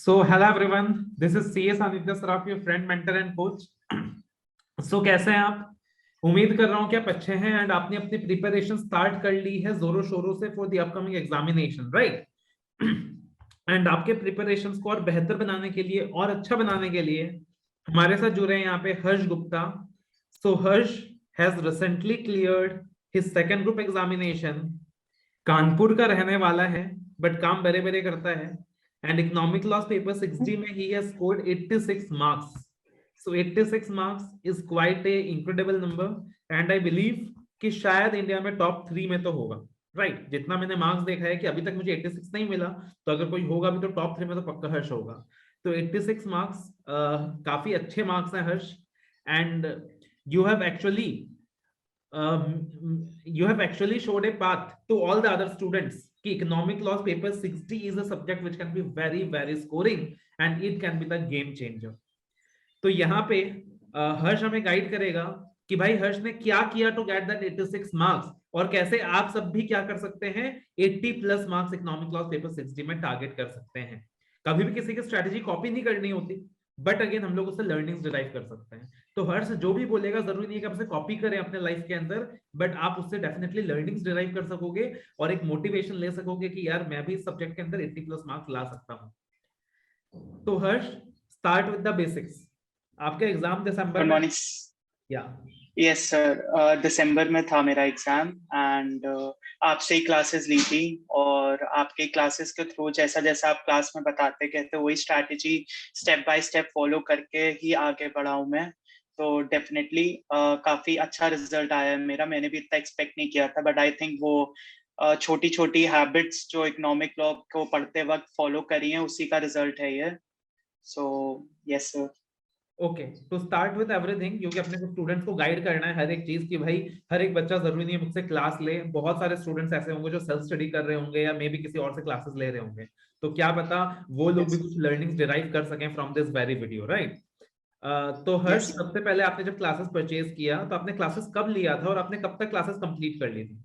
So hello everyone, this is CS Anitya Saraf, your friend, mentor and coach. So कैसे हैं आप? उम्मीद कर रहा हूं कि आप अच्छे हैं एंड आपने अपनी प्रिपरेशन स्टार्ट कर ली है जोरों शोरों से for the upcoming examination, right? And आपके प्रिपरेशन को और बेहतर बनाने के लिए और अच्छा बनाने के लिए हमारे साथ जुड़े हैं यहाँ पे Harsh Gupta. So Harsh has recently cleared his second group examination. Kanpur का रहने वाला है बट काम बड़े बड़े करता है. एंड इकोनॉमिक लॉस पेपर 60 में he has scored 86 marks. So 86 marks is quite a incredible number and I believe कि शायद इंडिया में टॉप 3 में तो होगा, राइट? जितना मैंने मार्क्स देखा है कि अभी तक मुझे 86 नहीं मिला, तो अगर कोई होगा भी तो टॉप 3 में तो पक्का हर्ष होगा. तो 86 मार्क्स काफी अच्छे मार्क्स हैं Harsh. And you have actually you have actually showed a path to all the other students कि economic loss paper 60 is a subject which can be very very scoring and it can be the game changer. तो यहाँ पे हर्ष हमें guide करेगा कि भाई हर्ष ने क्या किया टू गेट दैट 86 मार्क्स और कैसे आप सब भी क्या कर सकते हैं 80 plus marks economic laws paper 60 में टारगेट कर सकते हैं. कभी भी किसी की स्ट्रेटेजी कॉपी नहीं करनी होती, बट अगेन हम लोग उससे लर्निंग्स डिराइव कर सकते हैं. तो हर्ष जो भी बोलेगा जरूरी नहीं है कि आप उसे कॉपी करें अपने लाइफ के अंदर, बट आप उससे डेफिनेटली लर्निंग्स डिराइव कर सकोगे और एक मोटिवेशन ले सकोगे कि यार मैं भी इस सब्जेक्ट के अंदर 80 प्लस मार्क्स ला सकता हूं. तो हर्ष, स्टार्ट विद द बेसिक्स. आपका एग्जाम दिसंबर में? या यस सर, दिसंबर में था मेरा एग्जाम एंड आपसे ही क्लासेस ली थी और आपके क्लासेस के थ्रू जैसा जैसा आप क्लास में बताते कहते वही strategy step by step follow करके ही आगे बढ़ा हूं मैं. तो डेफिनेटली काफी अच्छा रिजल्ट आया है मेरा. मैंने भी इतना एक्सपेक्ट नहीं किया था, बट आई थिंक वो छोटी छोटी हैबिट्स जो इकोनॉमिक लॉ को पढ़ते वक्त फॉलो करी हैं उसी का रिजल्ट है ये. So yes sir. ओके, तो स्टार्ट विद एवरीथिंग, क्योंकि अपने को स्टूडेंट्स को गाइड करना है हर एक चीज की. भाई हर एक बच्चा जरूरी नहीं है मुझसे क्लास ले. बहुत सारे स्टूडेंट्स ऐसे होंगे जो सेल्फ स्टडी कर रहे होंगे या मे बी किसी और से क्लासेस ले रहे होंगे. तो क्या पता वो लोग भी कुछ लर्निंग्स डिराइव कर सकें from this very video, right? तो हर्ष, सबसे पहले आपने जब क्लासेस परचेज किया तो आपने क्लासेस कब लिया था और आपने कब तक क्लासेस कंप्लीट कर ली थी?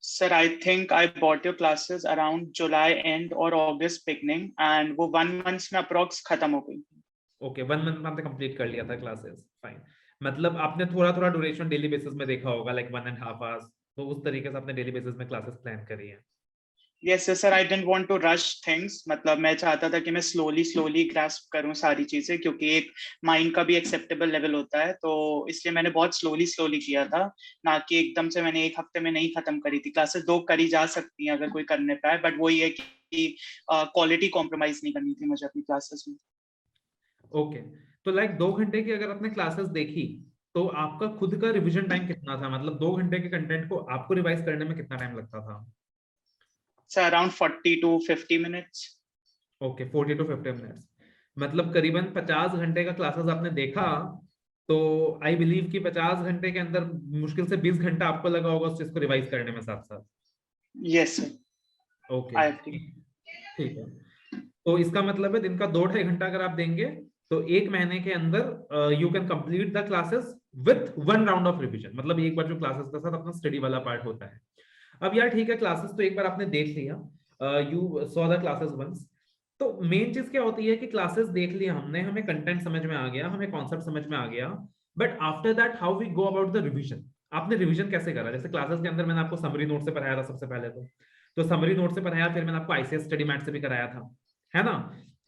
Sir, I think I bought your classes around July end or August beginning, and वो 1 month में अप्रोक्स खत्म हो गई. ओके, 1 मंथ में आपने कंप्लीट कर लिया था क्लासेस. फाइन. मतलब आपने थोड़ा थोड़ा ड्यूरेशन डेली बेसिस में देखा होगा, लाइक 1.5 आवर्स. तो उस तरीके से आपने डेली बेसिस में क्लासेस प्लान करी है. Yes, sir, I didn't want to rush things. मतलब मैं चाहता था कि मैं slowly grasp करूं सारी चीजें, क्योंकि एक माइंड का भी एक्सेप्टेबल लेवल होता है. तो इसलिए मैंने बहुत slowly किया था, ना कि एकदम से मैंने एक हफ्ते में नहीं खत्म करी थी. क्लासेस 2 करी जा सकती हैं अगर कोई करने पाए, बट वही है कि क्वालिटी कॉम्प्रोमाइज नहीं करनी थी मुझे अपनी क्लासेस में. ओके, तो लाइक 2 घंटे की अगर आपने क्लासेस देखी तो आपका खुद का रिवीजन टाइम कितना था? मतलब 2 घंटे के कंटेंट को आपको रिवाइज करने में कितना टाइम लगता था? So around 40 to 50 minutes. Okay, 40 to 50 minutes. मतलब करीबन 50 घंटे का क्लासेस आपने देखा. तो आई बिलीव कि 50 घंटे के अंदर मुश्किल से 20 घंटा आपको लगा होगा उस चीज को रिवाइज करने में साथ साथ. Yes, sir. ओके, ठीक है. तो इसका मतलब है दिन का 2-2.5 घंटा अगर आप देंगे तो 1 महीने के अंदर you can complete the classes with 1 round of revision. मतलब एक बार जो क्लासेस के साथ अपना स्टडी वाला पार्ट होता है. अब यार ठीक है, क्लासेस तो एक बार आपने देख लिया, you saw the classes once. तो मेन चीज क्या होती है कि क्लासेस देख लिया हमने, हमें कंटेंट समझ में आ गया, हमें कॉन्सेप्ट समझ में आ गया, but after that how we go about the revision. आपने रिवीजन कैसे करा? जैसे क्लासेस के अंदर मैंने आपको समरी नोट से पढ़ाया था सबसे पहले, तो समरी नोट से पढ़ाया, फिर मैंने आपको आईसीएस स्टडी मैट से भी कराया था, है ना?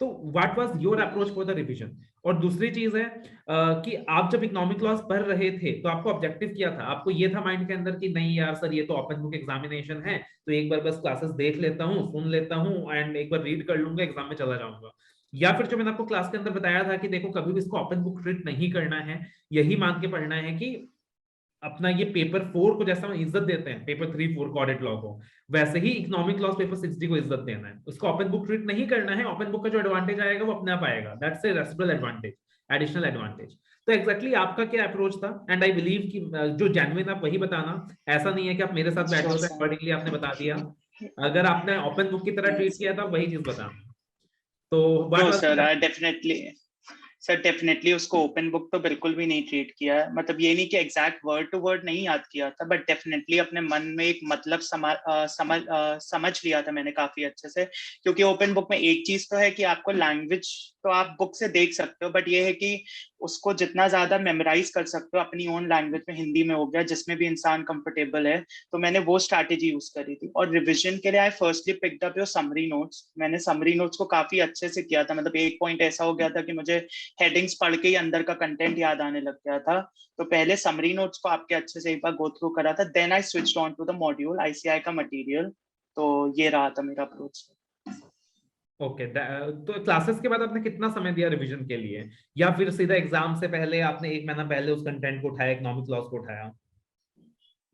तो what was your approach for the revision? और दूसरी चीज है कि आप जब इकोनॉमिक लॉस पढ़ रहे थे तो आपको ऑब्जेक्टिव क्या था? आपको ये था माइंड के अंदर कि नहीं यार सर ये तो ओपन बुक एग्जामिनेशन है, तो एक बार बस क्लासेस देख लेता हूँ, सुन लेता हूँ एंड एक बार रीड कर लूंगा, एग्जाम में चला जाऊंगा? या फिर जो मैंने आपको क्लास के अंदर बताया था कि देखो कभी भी इसको ओपन बुक ट्रीट नहीं करना है, यही मान के पढ़ना है कि अपना ये पेपर 4 को जैसा हम इज्जत देते हैं, पेपर 3-4 को ऑडिट लॉ को, वैसे ही इकोनॉमिक लॉस पेपर 60 को इज्जत देना है. उसको ओपन बुक ट्रीट नहीं करना है. ओपन बुक का जो एडवांटेज आएगा वो अपने आप आएगा. That's a residual advantage, additional advantage. तो एग्जैक्टली आपका क्या अप्रोच था? एंड आई बिलीव कि जो जेन्युइन आप वही बताना. ऐसा नहीं है कि आप मेरे साथ बैठे होते अकॉर्डिंगली आपने बता दिया. अगर आपने ओपन बुक की तरह ट्रीट किया था वही चीज बताना. तो No, sir, I definitely sir definitely उसको ओपन बुक तो बिल्कुल भी नहीं ट्रीट किया है, मतलब ये नहीं कि एग्जैक्ट वर्ड टू वर्ड नहीं याद किया था, बट डेफिनेटली अपने मन में एक मतलब समझ लिया था मैंने काफी अच्छे से। क्योंकि ओपन बुक में एक चीज तो है कि आपको लैंग्वेज तो आप बुक से देख सकते हो, बट ये है कि उसको जितना ज्यादा मेमोराइज कर सकते हो अपनी ओन लैंग्वेज में, हिंदी में हो गया, जिसमें भी इंसान कंफर्टेबल है, तो मैंने वो स्ट्रैटेजी यूज करी थी। और रिविजन के लिए I firstly picked up your summary notes. मैंने समरी नोट्स को काफी अच्छे से किया था, मतलब एक पॉइंट ऐसा हो गया था कि मुझे हेडिंग्स पढ़ के ही अंदर का कंटेंट याद आने लग गया था। तो पहले समरी नोट्स को आपके अच्छे से एक बार गो थ्रू करा था, then I switched on to the module ICI का मटेरियल। तो ये रहा था मेरा अप्रोच। ओके तो क्लासेस के बाद आपने कितना समय दिया रिवीजन के लिए, या फिर सीधा एग्जाम से पहले आपने एक महीना पहले उस कंटेंट को उठाया, इकोनॉमिक लॉस को उठाया?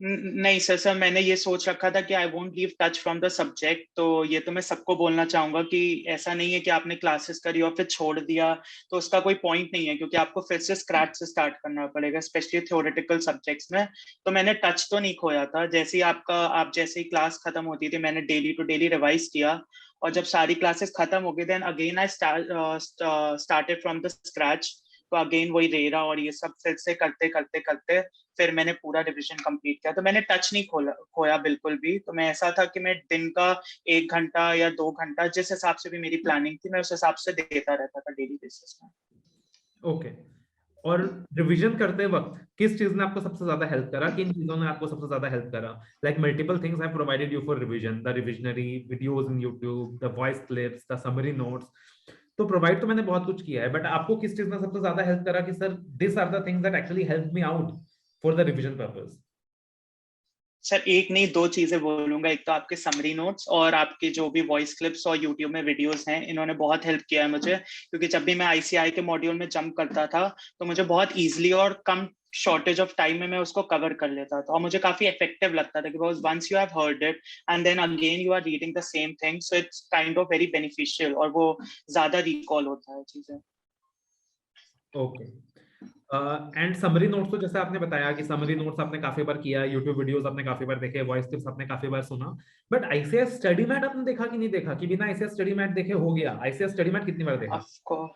नहीं सर मैंने ये सोच रखा था कि I won't leave touch from the subject. तो ये तो मैं सबको बोलना चाहूंगा कि ऐसा नहीं है कि आपने क्लासेस करी और फिर छोड़ दिया तो उसका कोई पॉइंट नहीं है, क्योंकि आपको फिर से स्क्रैच से स्टार्ट करना पड़ेगा, स्पेशली थ्योरेटिकल सब्जेक्ट्स में। तो मैंने टच तो नहीं खोया था। जैसे ही आप जैसे ही क्लास खत्म होती थी मैंने डेली टू डेली रिवाइज किया, और जब सारी क्लासेस खत्म हो गई then again I started from the scratch. तो अगेन वही रेरा और ये सब फिर से करते करते करते फिर मैंने पूरा रिवीजन कंप्लीट किया। तो मैंने टच नहीं खोया बिल्कुल भी। तो मैं ऐसा था कि मैं दिन का 1 घंटा या 2 घंटा जिस हिसाब से भी मेरी प्लानिंग थी मैं उस हिसाब से देता रहता था डेली बेसिस में। ओके और रिवीजन करते वक्त किस चीज ने आपको सबसे ज्यादा हेल्प करा, किन चीजों ने आपको सबसे ज्यादा हेल्प करा? Like multiple things have provided you for revision, the revisionary videos in YouTube, the voice clips, the summary notes. तो प्रोवाइड तो मैंने बहुत कुछ किया है, बट आपको किस चीज ने सबसे ज्यादा हेल्प करा कि sir this are the things that actually help me out for the revision purpose? Sir एक नहीं दो चीजें बोलूंगा। एक तो आपके समरी नोट्स और आपके जो भी वॉइस क्लिप्स और यूट्यूब में वीडियोस हैं, इन्होंने बहुत हेल्प किया है मुझे। क्योंकि जब भी मैं आईसीआई के मॉड्यूल में जंप करता था तो मुझे बहुत इजीली और कम शॉर्टेज ऑफ टाइम में मैं उसको कवर कर लेता था, और मुझे काफी इफेक्टिव लगता था। Because once you have heard it and then again you are reading the same thing, so it's kind of very beneficial और वो ज्यादा रिकॉल होता है चीजें। ओके एंड समरी नोट्स, तो जैसे आपने बताया कि समरी नोट्स आपने काफी बार किया, यूट्यूब वीडियोस आपने काफी बार देखे, वॉइस टिप्स आपने काफी बार सुना, बट आईसीएस स्टडी मैट आपने देखा कि नहीं देखा, कि बिना आईसीएस स्टडी मैट देखे हो गया? आईसीएस स्टडी मैट कितनी बार देखा? ऑफ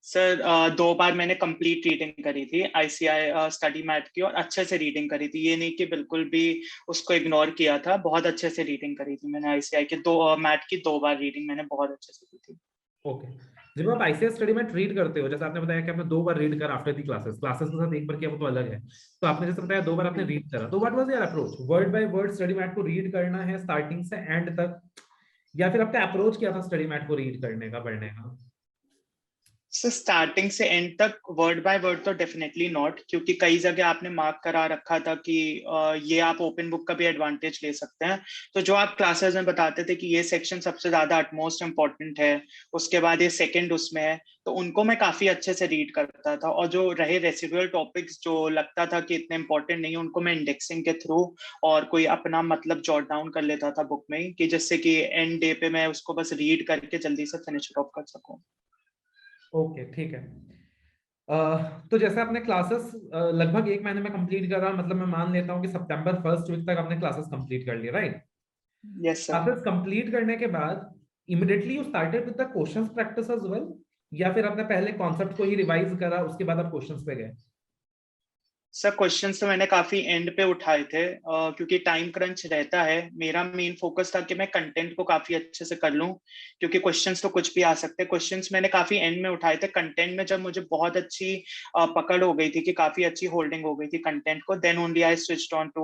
सर 2 बार मैंने कंप्लीट रीडिंग करी थी आईसीआई स्टडी मैट की, और अच्छे से रीडिंग करी थी। ये नहीं कि बिल्कुल भी उसको इग्नोर किया था, बहुत अच्छे से रीडिंग करी थी मैंने आईसीआई के मैट की 2 बार रीडिंग मैंने बहुत अच्छे से की थी। ओके जब आप आईसीएस स्टडी मैट रीड करते हो, जैसे आपने बताया कि आपने 2 बार रीड करा आफ्टर दी क्लासेस, क्लासेस के साथ एक बार किया वो तो अलग है, तो आपने जैसे बताया 2 बार आपने रीड करा, तो what was your approach? Word by word study mat को रीड करना है स्टार्टिंग से एंड तक, या फिर आपका अप्रोच क्या था स्टडी मैट को रीड करने का, पढ़ने का? सो स्टार्टिंग से एंड तक वर्ड बाय वर्ड तो डेफिनेटली नॉट, क्योंकि कई जगह आपने मार्क करा रखा था कि ये आप ओपन बुक का भी एडवांटेज ले सकते हैं। तो जो आप क्लासेस में बताते थे कि ये सेक्शन सबसे ज्यादा अटमोस्ट इम्पोर्टेंट है, उसके बाद ये सेकंड उसमें है, तो उनको मैं काफी अच्छे से रीड करता था। और जो रहे रेसिडुअल टॉपिक्स जो लगता था कि इतने इंपॉर्टेंट नहीं, उनको मैं इंडेक्सिंग के थ्रू और कोई अपना मतलब जॉट डाउन कर लेता था बुक में ही, कि जिससे कि एंड डे पे मैं उसको बस रीड करके जल्दी से फिनिश ऑफ कर सकूं। ओके ठीक है। तो जैसे आपने क्लासेस लगभग एक महीने में कंप्लीट करा, मतलब मैं मान लेता हूँ कि सितंबर फर्स्ट वीक तक आपने क्लासेस कंप्लीट कर लिया, right? Yes sir. Classes complete करने के बाद immediately you started with the questions practice as well, या फिर आपने पहले कॉन्सेप्ट को ही रिवाइज करा उसके बाद आप क्वेश्चंस पे गए? सर क्वेश्चंस तो मैंने काफी एंड पे उठाए थे, क्योंकि टाइम क्रंच रहता है। मेरा मेन फोकस था कि मैं कंटेंट को काफी अच्छे से कर लूं, क्योंकि क्वेश्चंस तो कुछ भी आ सकते हैं। क्वेश्चंस मैंने काफी एंड में उठाए थे। कंटेंट में जब मुझे बहुत अच्छी पकड़ हो गई थी कि काफी अच्छी होल्डिंग हो गई थी कंटेंट को, then only I switched on to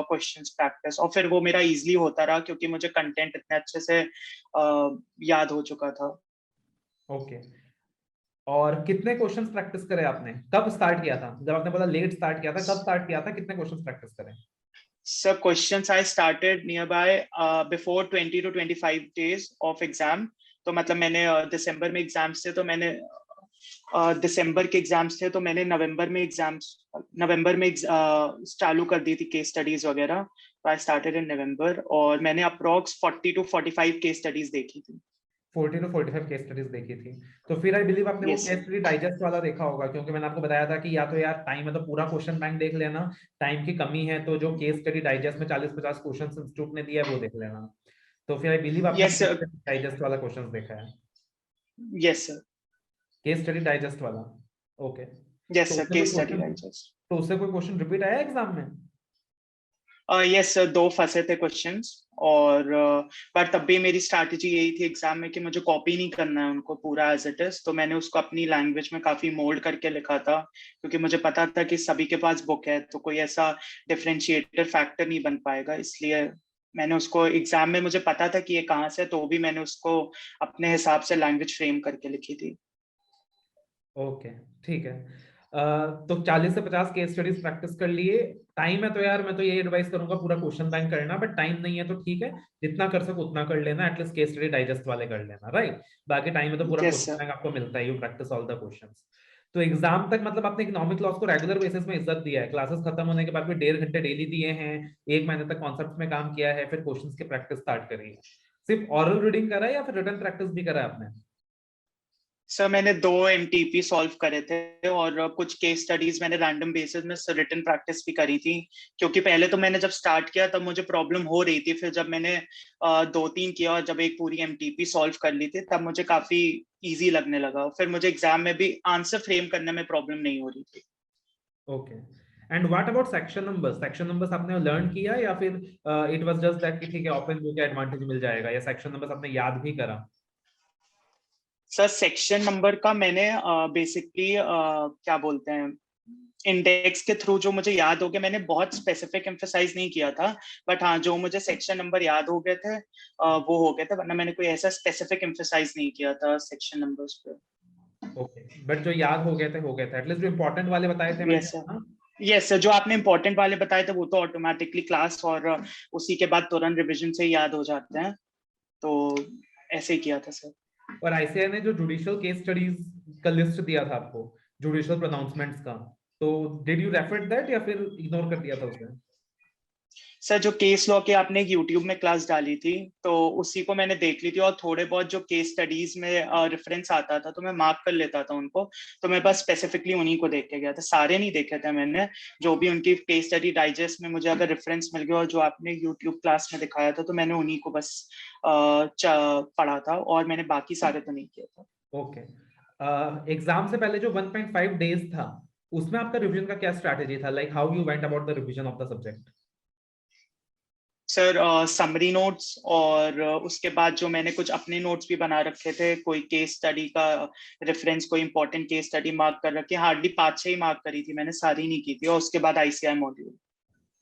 questions practice, और फिर वो मेरा इजीली होता रहा क्योंकि मुझे कंटेंट इतने अच्छे से याद हो चुका था। ओके और कितने क्वेश्चंस प्रैक्टिस करे आपने, कब स्टार्ट किया था? जब आपने बोला लेट स्टार्ट किया था, कब स्टार्ट किया था, कितने क्वेश्चंस प्रैक्टिस करें? So questions I started nearby before 20 to 25 days of exam. तो मतलब मैंने दिसंबर में एग्जाम्स थे, तो मैंने दिसंबर के एग्जाम्स थे तो मैंने नवंबर में चालू कर दी थी केस स्टडीज वगैरह। तो आई स्टार्टेड इन नवंबर, और मैंने अप्रोक्स 40 to 45 केस स्टडीज देखी थी। 40 to 45 केस स्टडीज देखी थी। तो फिर आई बिलीव आपने वो yes case sir. Study digest वाला देखा होगा, क्योंकि मैंने आपको बताया था कि या तो यार टाइम है तो पूरा क्वेश्चन बैंक देख लेना, टाइम की कमी है तो जो केस स्टडी डाइजेस्ट में 40-50 क्वेश्चन इंस्टीट्यूट ने दिया है वो देख लेना। तो फिर आई बिलीव आपने यस सर। डाइजेस्ट वाला क्वेश्चन देखा है। Yes sir. Case study digest वाला, ओके। यस तो सर, उससे कोई केस स्टडी क्वेश्चन, डाइजेस्ट। तो उससे कोई क्वेश्चन रिपीट आया एग्जाम में? यस सर, 2 फंसे थे क्वेश्चंस, और पर तब भी मेरी स्ट्रैटेजी यही थी एग्जाम में कि मुझे कॉपी नहीं करना है उनको पूरा एज इट इज, तो मैंने उसको अपनी लैंग्वेज में काफी मोल्ड करके लिखा था, क्योंकि मुझे पता था कि सभी के पास बुक है तो कोई ऐसा डिफरेंशिएटर फैक्टर नहीं बन पाएगा, इसलिए मैंने उसको एग्जाम में, मुझे पता था कि ये कहाँ से, तो भी मैंने उसको अपने हिसाब से लैंग्वेज फ्रेम करके लिखी थी। ओके, ठीक है। तो 40 से 50 केस स्टडीज प्रैक्टिस कर लिए। टाइम है तो यार मैं तो ये एडवाइस करूंगा पूरा क्वेश्चन बैंक करना, बट टाइम नहीं है तो ठीक है, जितना कर सको उतना कर लेना, एटलीस्ट केस स्टडी डाइजेस्ट वाले कर लेना, राइट। बाकी टाइम में तो पूरा यस क्वेश्चन सर। बैंक आपको मिलता है, you practice all the questions. तो एग्जाम तक मतलब आपने इकोनॉमिक लॉस को रेगुलर बेसिस में इज्जत दिया है, क्लासेस खत्म होने के बाद भी 1.5 घंटे डेली दिए हैं, 1 महीने तक कॉन्सेप्ट में काम किया है, फिर क्वेश्चंस की प्रैक्टिस स्टार्ट करी है। सिर्फ ऑरल रीडिंग करा है या फिर रिटन प्रैक्टिस भी करा है आपने? सर मैंने 2 एमटीपी सॉल्व करे थे, और कुछ केस स्टडीज मैंने रैंडम बेसिस में रिटन प्रैक्टिस भी करी थी, क्योंकि पहले तो मैंने जब स्टार्ट किया तब मुझे प्रॉब्लम हो रही थी, फिर जब मैंने 2-3 किया और जब एक पूरी एमटीपी सॉल्व कर ली थी तब मुझे काफी इजी लगने लगा, फिर मुझे एग्जाम में भी आंसर फ्रेम करने में प्रॉब्लम नहीं हो रही थी। Okay. And what about section numbers? Section numbers आपने लर्न किया या फिर इट वाज जस्ट दैट कि ठीक है ओपन बुक का एडवांटेज मिल जाएगा, या सेक्शन नंबर्स आपने याद भी करा? सर सेक्शन नंबर का मैंने बेसिकली क्या बोलते हैं, इंडेक्स के थ्रू जो मुझे याद हो गया, मैंने बहुत स्पेसिफिक एम्फेसाइज नहीं किया था, बट हाँ जो मुझे सेक्शन नंबर याद हो गए थे वो हो गए थे, वरना मैंने कोई ऐसा स्पेसिफिक एम्फेसाइज नहीं किया था सेक्शन नंबर्स पे। ओके, बट जो याद हो गए थे एटलीस्ट, जो इंपॉर्टेंट वाले बताए थे मैंने, यस सर। हाँ। यस सर, जो आपने इंपॉर्टेंट वाले बताए थे वो तो ऑटोमेटिकली क्लास और उसी के बाद तुरंत रिवीजन से ही याद हो जाते हैं, तो ऐसे ही किया था सर। और आईसीआई ने जो जुडिशियल केस स्टडीज का लिस्ट दिया था आपको, जुडिशियल प्रोनाउंसमेंट्स का, तो डिड यू रेफर दैट या फिर इग्नोर कर दिया था उसने? सर जो केस लॉ की आपने यूट्यूब में क्लास डाली थी तो उसी को मैंने देख ली थी, और थोड़े बहुत जो केस स्टडीज में रेफरेंस आता था तो मैं मार्क कर लेता था उनको, तो मैं बस स्पेसिफिकली उन्हीं को देख के गया था, सारे नहीं देखे थे मैंने, जो भी उनकी केस स्टडी डाइजेस्ट में मुझे अगर रेफरेंस मिल गया और जो आपने यूट्यूब क्लास में दिखाया था तो मैंने उन्हीं को बस पढ़ा था, और मैंने बाकी सारे तो नहीं किया था। ओके। एग्जाम से पहले जो 1.5 डेज था, उसमें आपका रिवीजन का क्या स्ट्रैटेजी था? Like how you went about the revision of the subject? Sir summary notes, और उसके बाद जो मैंने कुछ अपने नोट्स भी बना रखे थे, कोई केस स्टडी का रेफरेंस, कोई इंपॉर्टेंट केस स्टडी मार्क कर रखी, हार्डली 5-6 ही मार्क करी थी मैंने, सारी नहीं की थी, और उसके बाद आईसीआई मॉड्यूल।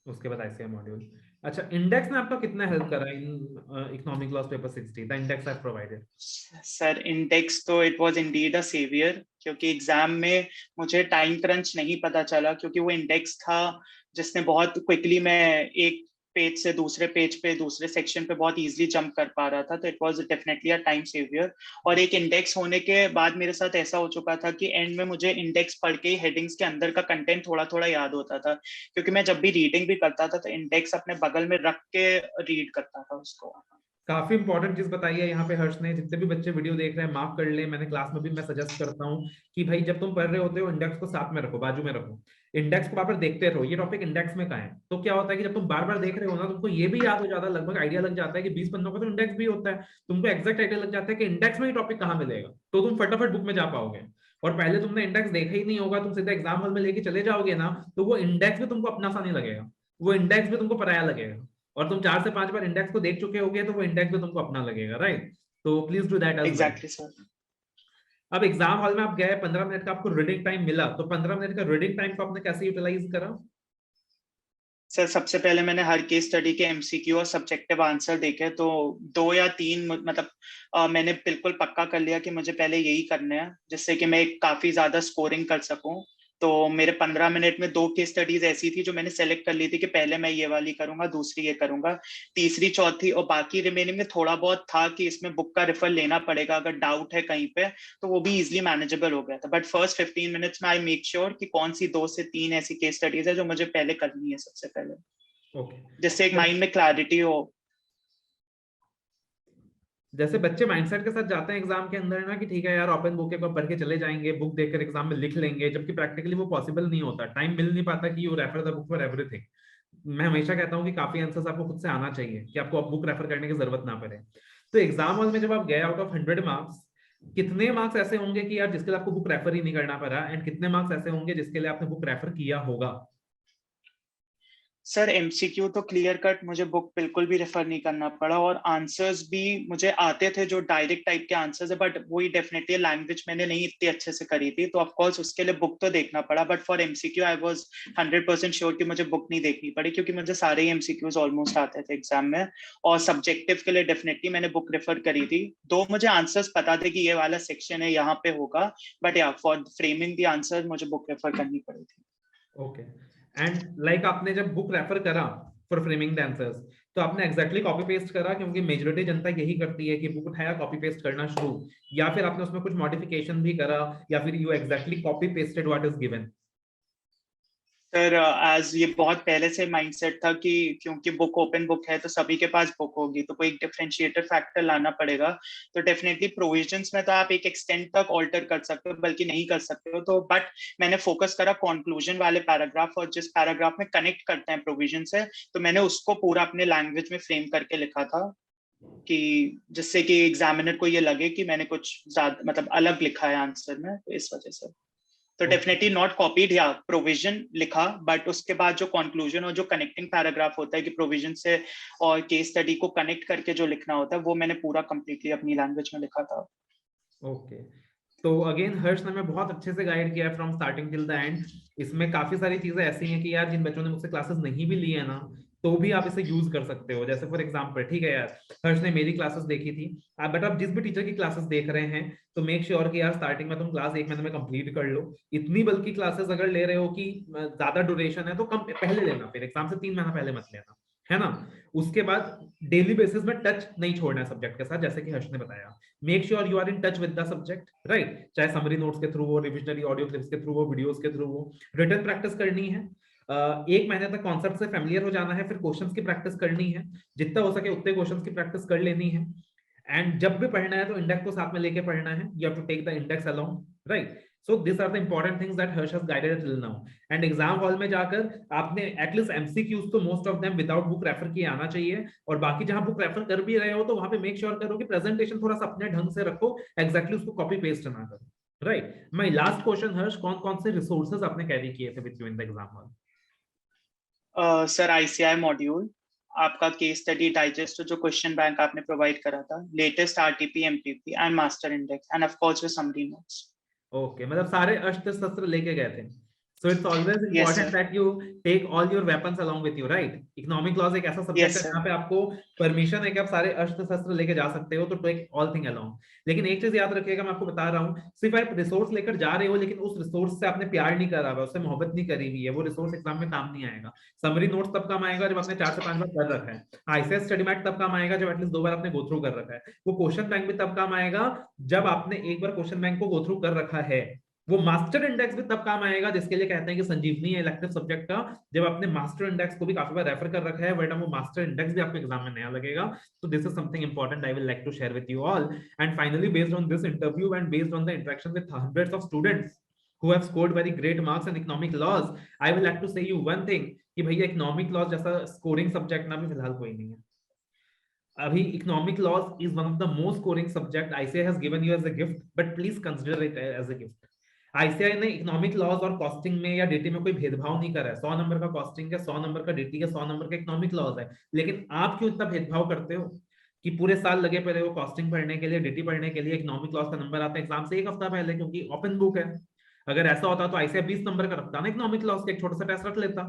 उसके बाद आईसीआई मॉड्यूल। अच्छा, इंडेक्स ने आपका कितना हेल्प करा in economic laws paper 60, the index I provided? Sir index तो it was indeed a saviour, क्योंकि एग्जाम में मुझे टाइम क्रंच नहीं पता चला, क्योंकि वो इंडेक्स था जिसने बहुत क्विकली, मैं एक पेज से दूसरे पेज पे दूसरे सेक्शन पे बहुत इजीली जंप कर पा रहा था, तो it was definitely a time saver. और एक इंडेक्स होने के बाद मेरे साथ ऐसा हो चुका था कि एंड में मुझे इंडेक्स पढ़ के ही हेडिंग्स के अंदर का कंटेंट थोड़ा थोड़ा याद होता था, क्योंकि मैं जब भी रीडिंग भी करता था तो इंडेक्स अपने बगल में रख के रीड करता था उसको। काफी इंपॉर्टेंट चीज बताई है यहाँ पे हर्ष ने। जितने भी बच्चे वीडियो देख रहे हैं मार्क कर ले, मैंने क्लास में भी मैं सजेस्ट करता हूँ कि भाई जब तुम पढ़ रहे होते हो इंडेक्स को साथ में रखो, बाजू में रखो, इंडेक्स को बार देखते रहो, ये टॉपिक इंडेक्स में कहाँ है। तो क्या होता है कि जब तुम बार बार देख रहे हो ना, तुमको ये भी याद हो जाता है, लगभग आइडिया लग जाता है कि 20 पन्नों का तो इंडेक्स भी होता है, तुमको एक्जैक्ट आइडिया लग जाता है कि इंडेक्स में ही टॉपिक कहाँ मिलेगा, तो तुम फटाफट बुक में जा पाओगे। और पहले तुमने इंडेक्स देखा ही नहीं होगा, तुम सीधा एग्जाम हॉल में लेके चले जाओगे ना, तो वो इंडेक्स भी तुमको अपना सा नहीं लगेगा, वो इंडेक्स भी तुमको पराया लगेगा। और तुम 4 से 5 बार इंडेक्स को देख चुके होगे तो वो इंडेक्स भी तुमको अपना लगेगा, राइट। तो please do that as well. Exactly sir. अब एग्जाम हॉल में आप गए, 15 मिनट का आपको रीडिंग टाइम मिला, तो 15 मिनट का रीडिंग टाइम को आपने कैसे यूटिलाइज करा? सर सबसे पहले मैंने हर केस स्टडी के एमसीक्यू और सब्जेक्टिव आंसर देखे, तो 2 या 3 मतलब मैंने बिल्कुल पक्का कर लिया कि मुझे पहले यही करने हैं, जिससे कि मैं काफी ज्यादा स्कोरिंग कर सकूं। तो मेरे 15 मिनट में 2 केस स्टडीज ऐसी थी जो मैंने सेलेक्ट कर ली थी कि पहले मैं ये वाली करूंगा, दूसरी ये करूंगा, तीसरी चौथी, और बाकी रिमेनिंग में थोड़ा बहुत था कि इसमें बुक का रेफर लेना पड़ेगा अगर डाउट है कहीं पे, तो वो भी इजिली मैनेजेबल हो गया था। बट फर्स्ट 15 मिनट्स में आई मेक श्योर कि कौन सी 2 से 3 ऐसी केस स्टडीज है जो मुझे पहले करनी है सबसे पहले, ओके। जिससे एक माइंड में क्लैरिटी हो। जैसे बच्चे माइंडसेट के साथ जाते हैं एग्जाम के अंदर ना कि ठीक है यार ओपन बुक को पढ़ के चले जाएंगे, बुक देखकर एग्जाम में लिख लेंगे, जबकि प्रैक्टिकली वो पॉसिबल नहीं होता, टाइम मिल नहीं पाता कि you refer the book for everything. मैं हमेशा कहता हूँ कि काफी आंसर्स आपको खुद से आना चाहिए कि आपको अब बुक रेफर करने की जरूरत ना पड़े। तो एग्जाम हॉल में जब आप गए आउट ऑफ 100 मार्क्स, कितने मार्क्स ऐसे होंगे कि यार जिसके लिए आपको बुक रेफर ही नहीं करना पड़ा, एंड कितने मार्क्स ऐसे होंगे जिसके लिए आपने बुक रेफर किया होगा? सर एमसीक्यू तो क्लियर कट मुझे बुक बिल्कुल भी रेफर नहीं करना पड़ा, और आंसर्स भी मुझे आते थे जो डायरेक्ट टाइप के आंसर्स है, बट वही डेफिनेटली लैंग्वेज मैंने नहीं इतनी अच्छे से करी थी, तो ऑफ कोर्स उसके लिए बुक तो देखना पड़ा, but for MCQ I was 100% sure कि मुझे बुक नहीं देखनी पड़ी, क्योंकि मुझे सारे ही एमसीक्यूज ऑलमोस्ट आते थे एग्जाम में, और सब्जेक्टिव के लिए डेफिनेटली मैंने बुक रेफर करी थी। दो मुझे आंसर्स पता थे कि ये वाला सेक्शन है यहाँ पे होगा, बट या फॉर फ्रेमिंग द आंसर मुझे बुक रेफर करनी पड़ी थी। ओके, एंड लाइक आपने जब बुक रेफर करा फॉर फ्रेमिंग द आंसर्स, तो आपने एग्जैक्टली कॉपी पेस्ट करा, क्योंकि मेजॉरिटी जनता यही करती है कि बुक उठाया कॉपी पेस्ट करना शुरू, या फिर आपने उसमें कुछ मॉडिफिकेशन भी करा, या फिर you exactly copy pasted what is given? Sir as ये बहुत पहले से माइंडसेट था कि क्योंकि बुक ओपन बुक है तो सभी के पास बुक होगी, तो कोई एक डिफरेंशिएटर फैक्टर लाना पड़ेगा। तो डेफिनेटली प्रोविजंस में तो आप एक एक्सटेंट तक ऑल्टर कर सकते हो, बल्कि नहीं कर सकते हो, तो बट मैंने फोकस करा कंक्लूजन वाले पैराग्राफ, और जिस पैराग्राफ में कनेक्ट करते हैं प्रोविजन से, तो मैंने उसको पूरा अपने लैंग्वेज में फ्रेम करके लिखा था, कि जिससे कि एग्जामिनर को ये लगे कि मैंने कुछ ज्यादा मतलब अलग लिखा है आंसर में, तो इस वजह से। तो डेफिनेटली नॉट कॉपीड या प्रोविजन लिखा, बट उसके बाद जो कंक्लूजन और जो कनेक्टिंग पैराग्राफ होता है कि प्रोविजन से और केस स्टडी को कनेक्ट करके जो लिखना होता है, वो मैंने पूरा कंप्लीटली अपनी लैंग्वेज में लिखा था। ओके, तो अगेन हर्ष ने मैं बहुत अच्छे से गाइड किया है from starting till the end. इसमें काफी सारी चीजें ऐसी हैं कि यार जिन बच्चों ने मुझसे क्लासेस नहीं भी ली है ना, तो भी आप इसे यूज कर सकते हो। जैसे फॉर एग्जांपल, ठीक है यार, हर्ष ने मेरी क्लासेस देखी थी, बट आप जिस भी टीचर की क्लासेस देख रहे हैं, तो मेक श्योर कि यार स्टार्टिंग में तुम क्लास 1 महीने में कंप्लीट कर लो। इतनी बल्कि क्लासेस अगर ले रहे हो कि ज्यादा ड्यूरेशन है, तो कम पहले लेना, फिर एग्जाम से 3 महीना पहले मत लेना, है ना। उसके बाद डेली बेसिस में टच नहीं छोड़ना है सब्जेक्ट के साथ, जैसे कि हर्ष ने बताया। Make sure you are in touch with the subject, right, चाहे समरी नोट्स के थ्रू हो, रिविजनरी ऑडियो क्लिप्स के थ्रू हो, वीडियोस के थ्रू हो। रिटन प्रैक्टिस करनी है, 1 महीने तक कॉन्सेप्ट से फैमिलियर हो जाना है, फिर क्वेश्चंस की प्रैक्टिस करनी है, जितना हो सके उतने क्वेश्चंस की प्रैक्टिस कर लेनी है। एंड जब भी पढ़ना है तो इंडेक्स को साथ में लेके पढ़ना है, you have to take the index along, right. So this are the important things that Harsh has guided till now. And exam hall में जाकर आपने एटलीस्ट एमसीक्यूज तो most of them without book refer किए आना चाहिए, और बाकी जहां बुक रेफर कर भी रहे हो तो वहां पे मेक श्योर करो कि प्रेजेंटेशन थोड़ा सा अपने ढंग से रखो, एग्जैक्टली उसको कॉपी पेस्ट ना करो, right. My last question Harsh, कौन कौन से रिसोर्सेज आपने कैरी किए थे with you in the exam hall? Sir ICI module, आपका केस स्टडी डाइजेस्ट जो क्वेश्चन बैंक आपने प्रोवाइड करा था, latest RTP MTP and master index, and of course with summary notes. Okay, मतलब सारे अस्त्र शस्त्र लेके गए थे। So it's always yes important sir. That you take all your weapons along with you, right. Economic laws एक ऐसा subject है यस सर। जहाँ पे आपको परमिशन है कि आप सारे अस्त्र शस्त्र लेके जा सकते हो, तो टेक ऑल थिंग अलोंग। लेकिन एक चीज याद रखिएगा, मैं आपको बता रहा हूँ, सिर्फ आप रिसोर्स लेकर जा रहे हो, लेकिन उस रिसोर्स से आपने प्यार नहीं करा हुआ, उससे मोहब्बत नहीं करी हुई है, वो रिसोर्स एग्जाम में काम नहीं आएगा। समरी नोट्स तब काम आएगा जब आपने 4 से 5 बार कर रखा है। आईसीएस स्टडी मैट तब काम आएगा जब एटलीस्ट 2 बार आपने गो थ्रू कर रखा है। वो क्वेश्चन बैंक भी तब काम आएगा जब आपने एक बार क्वेश्चन बैंक को गो थ्रू कर रखा है। वो मास्टर इंडेक्स भी तब काम आएगा, जिसके लिए कहते हैं कि संजीवनी है इलेक्टिव सब्जेक्ट का, जब आपने मास्टर इंडेक्स को भी काफी बार रेफर कर रखा है, बट वो मास्टर इंडेक्स भी आपको एग्जाम में नया लगेगा। तो this is something important I will like to share with you all. And finally, based on this interview and based on the interaction with hundreds of students who have scored very great marks in economic laws, I will like to say you one thing, कि भैया economic laws जैसा scoring subject ना भी फिलहाल कोई नहीं है अभी। Economic laws is one of the most scoring subject ICI has given you as a gift, but please consider it as a gift. ICI ने इकोनॉमिक लॉज और कॉस्टिंग में या डीटी में कोई भेदभाव नहीं करा है। 100 नंबर का कॉस्टिंग है, 100 नंबर का डीटी है, 100 नंबर का इकोनॉमिक लॉज है। लेकिन आप क्यों इतना भेदभाव करते हो कि पूरे साल लगे पड़े हो कॉस्टिंग पढ़ने के लिए, डीटी पढ़ने के लिए, इकोनॉमिक लॉज का नंबर आता है एग्जाम से 1 हफ्ता पहले, क्योंकि ओपन बुक है। अगर ऐसा होता तो आईसीआई 20 नंबर का रखता ना, इकोनॉमिक लॉज का एक छोटा सा टेस्ट रख लेता।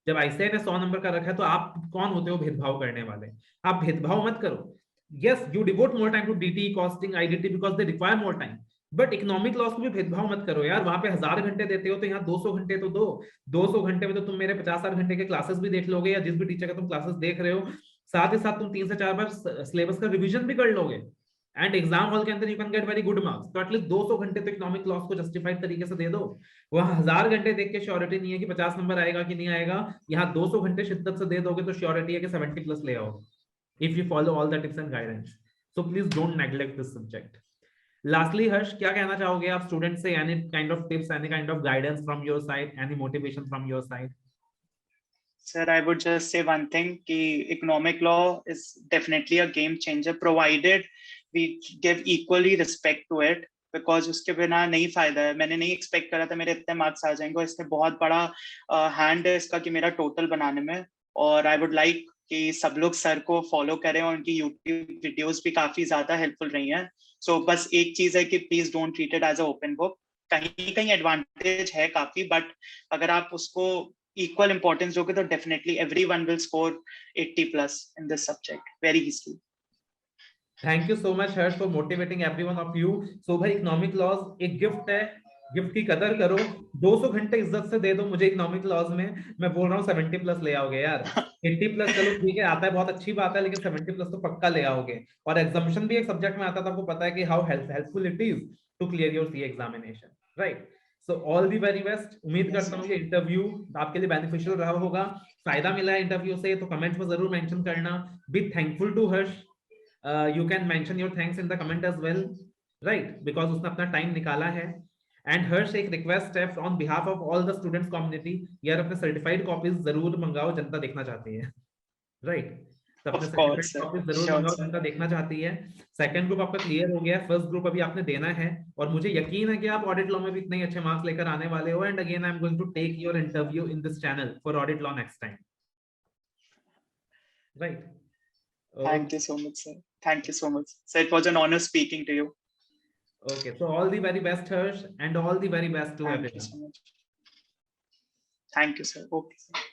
जब आईसीआई ने 100 नंबर का रखा है, तो आप कौन होते हो भेदभाव करने वाले? आप भेदभाव मत करो। yes, you devote more time to DT, costing, IDT because they require more time, but economic loss को भी भेदभाव मत करो यार। वहां पे 1000 घंटे देते हो तो यहाँ 200 घंटे तो दो। 200 घंटे में तो तुम मेरे 50-60 घंटे के क्लासेस भी देख लोगे, या जिस भी टीचर का तुम क्लासेस देख रहे हो, साथ ही साथ तुम 3 से 4 बार सिलेबस का रिवीजन भी कर लोगे, एंड एग्जाम हॉल के अंदर you can get very good marks. तो एटलीस्ट 200 घंटे तो इकोनॉमिक लॉस को जस्टिफाइड तरीके से दे दो। वहां 1000 घंटे देख के श्योरिटी नहीं है कि 50 नंबर आएगा कि नहीं आएगा। यहाँ 200 घंटे शिद्दत से दे दोगे तो श्योरिटी है कि 70 प्लस ले आओगे, if you follow all the tips and guidance. So please don't neglect this subject. Lastly, Harsh, क्या कहना चाहोगे आप स्टूडेंट से? Any kind of tips, any kind of guidance from your side, any motivation from your side? Sir, I would just say one thing कि economic law is definitely a game changer, provided we give equally respect to it, because उसके बिना नहीं फायदा है. मैंने नहीं expect करा था मेरे इतने मार्क्स आ जाएंगे, और इसने बहुत बड़ा हैंड है इसका कि मेरा टोटल बनाने में. और आई वुड लाइक कि सब लोग सर को फॉलो करें, और उनकी यूट्यूब वीडियोस भी काफी ज्यादा हेल्पफुल रही हैं. सो बस एक चीज है कि please don't treat it as a open book. कहीं कहीं एडवांटेज है काफी, बट अगर आप उसको इक्वल इंपॉर्टेंस दोगे तो definitely everyone will score 80+ in this subject very easily. Thank you so much Harsh for motivating everyone of you. So भाई इकोनॉमिक लॉज एक गिफ्ट है, गिफ्ट की कदर करो. 200 घंटे इज्जत से दे दो मुझे इकोनॉमिक लॉज में. मैं बोल रहा हूँ 70+ ले आओगे यार. 80+ चलो ठीक है, आता है बहुत अच्छी बात है, लेकिन 70+ तो पक्का ले आओगे. और एग्जाम्पशन भी एक सब्जेक्ट में आता था, आपको पता है कि how helpful it is to clear your C examination, right. So all the very best. उम्मीद करता हूँ ये इंटरव्यू आपके लिए बेनिफिशियल रहा होगा, फायदा मिला है इंटरव्यू से, तो कमेंट्स में जरूर मेंशन करना. Be thankful to Harsh. You can mention your thanks in the comment as well, right, because उसने अपना टाइम निकाला है. एंड हर्ष एक रिक्वेस्ट है on behalf of all the students community, यार अपने सर्टिफाइड कॉपीज जरूर मंगाओ, जनता देखना चाहती है, राइट. तो अपने सर्टिफाइड कॉपीज जरूर मंगाओ, जनता देखना चाहती है. सेकंड ग्रुप आपका क्लियर हो गया, फर्स्ट ग्रुप अभी आपने देना है, और मुझे यकीन है कि आप ऑडिट लॉ में भी इतने अच्छे मार्क्स लेकर आने वाले हो. And again I am going to take your interview in this channel for audit law next time, right. Thank you so much, sir. Thank you so much. Sir, it was an honor speaking to you. Okay, so all the very best, Harsh, and all the very best to everyone. Thank you so much. Thank you, sir. Okay, sir.